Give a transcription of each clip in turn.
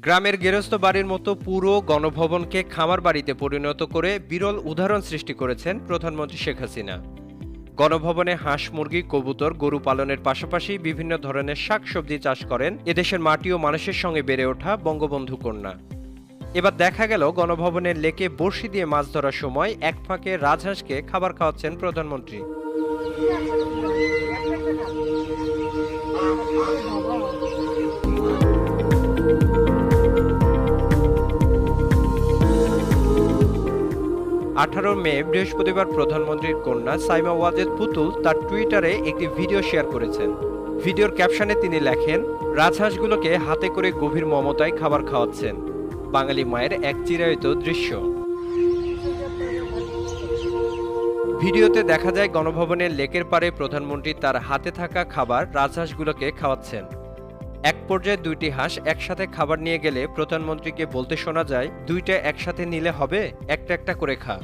গ্রামের গেরস্ত বাড়ির মতো পুরো গণভবনকে খামার বাড়িতে পরিণত করে বিরল উদাহরণ সৃষ্টি করেছেন প্রধানমন্ত্রী শেখ হাসিনা। গণভবনে হাঁস, মুরগি, কবুতর, গরু পালনের পাশাপাশি বিভিন্ন ধরনের শাকসবজি চাষ করেন এদেশের মাটি ও মানুষের সঙ্গে বেড়ে ওঠা বঙ্গবন্ধু কন্যা। এবার দেখা গেল গণভবনের লেকে বড়শি দিয়ে মাছ ধরার সময় এক ফাঁকে রাজহাঁসকে খাবার খাওয়াচ্ছেন প্রধানমন্ত্রী। 18 মে বৃহস্পতিবার প্রধানমন্ত্রীর কন্যা সাইমা ওয়াজেদ পুতুল তার টুইটারে একটি ভিডিও শেয়ার করেছেন। ভিডিওর ক্যাপশনে তিনি লেখেন, রাজহাঁসগুলোকে হাতে করে গভীর মমতায় খাবার খাওয়াচ্ছেন। বাঙালি মায়ের এক চিরায়ত দৃশ্য। ভিডিওতে দেখা যায় গণভবনের লেকের পাড়ে প্রধানমন্ত্রী তার হাতে থাকা খাবার রাজহাঁসগুলোকে খাওয়াচ্ছেন। এক পর্যায়ে দুইটি হাঁস একসাথে খাবার নিয়ে গেলে প্রধানমন্ত্রীকে বলতে শোনা যায়, দুইটা একসাথে নিলে হবে, একটা একটা করে খা।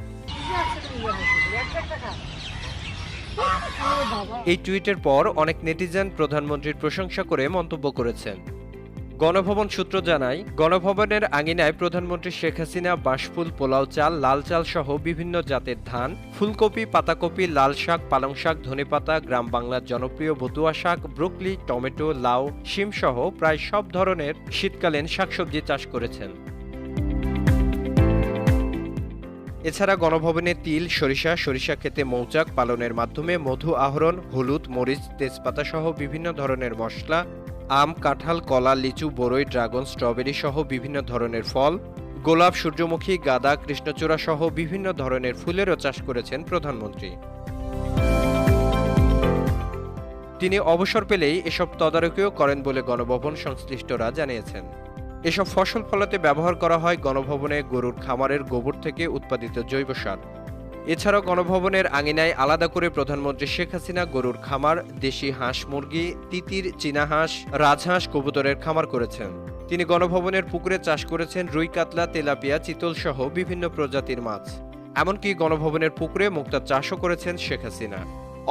এই টুইটের পর অনেক নেটিজেন প্রধানমন্ত্রীর প্রশংসা করে মন্তব্য করেছেন। গণভবন সূত্র জানায়, গণভবনের আঙিনায় প্রধানমন্ত্রী শেখ হাসিনা বাঁশফুল, পোলাও চাল, লাল চাল সহ বিভিন্ন জাতের ধান, ফুলকপি, পাতাকপি, লাল শাক, পালং শাক, ধনেপাতা, গ্রাম বাংলার জনপ্রিয় বতুয়া শাক, ব্রোকলি, টমেটো, লাউ, শিম সহ প্রায় সব ধরনের শীতকালীন শাকসবজি চাষ করেছেন। এছাড়া গণভবনে তিল, সরিষা ক্ষেতে মৌচাক পালনের মাধ্যমে মধু আহরণ, হলুদ, মরিচ, তেজপাতা সহ বিভিন্ন ধরনের মশলা, আম, কাঁঠাল, কলা, লিচু, বরই, ড্রাগন, স্ট্রবেরি সহ বিভিন্ন ধরনের ফল, গোলাপ, সূর্যমুখী, গাঁদা, কৃষ্ণচূড়া সহ বিভিন্ন ধরনের ফুলেরও চাষ করেছেন প্রধানমন্ত্রী। তিনি অবসর পেলেই এসব তদারকিও করেন বলে গণভবন সংশ্লিষ্টরা জানিয়েছেন। এসব ফসল ফলাতে ব্যবহার করা হয় গণভবনে গরুর খামারের গোবর থেকে উৎপাদিত জৈব সার। এছাড়াও গণভবনের আঙিনায় আলাদা করে প্রধানমন্ত্রী শেখ হাসিনা গরুর খামার, দেশি হাঁস, মুরগি, তিতির, চীনা হাঁস, রাজহাঁস, কবুতরের খামার করেছেন। তিনি গণভবনের পুকুরে চাষ করেছেন রুই, কাতলা, তেলাপিয়া, চিতল সহ বিভিন্ন প্রজাতির মাছ। এমনকি গণভবনের পুকুরে মুক্তা চাষও করেছেন শেখ হাসিনা।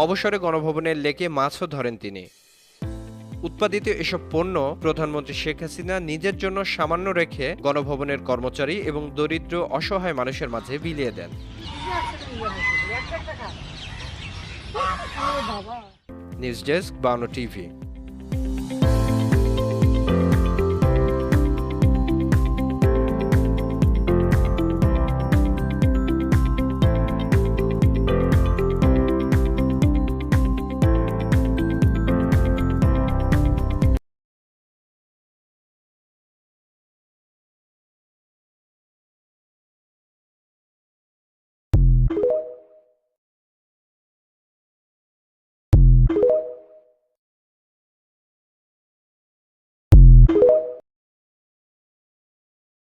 অবসরে গণভবনের লেকে মাছও ধরেন তিনি। উৎপাদিত এসব পণ্য প্রধানমন্ত্রী শেখ হাসিনা নিজের জন্য সামান্য রেখে গণভবনের কর্মচারী এবং দরিদ্র অসহায় মানুষের মাঝে বিলিয়ে দেন। News desk, 52 TV.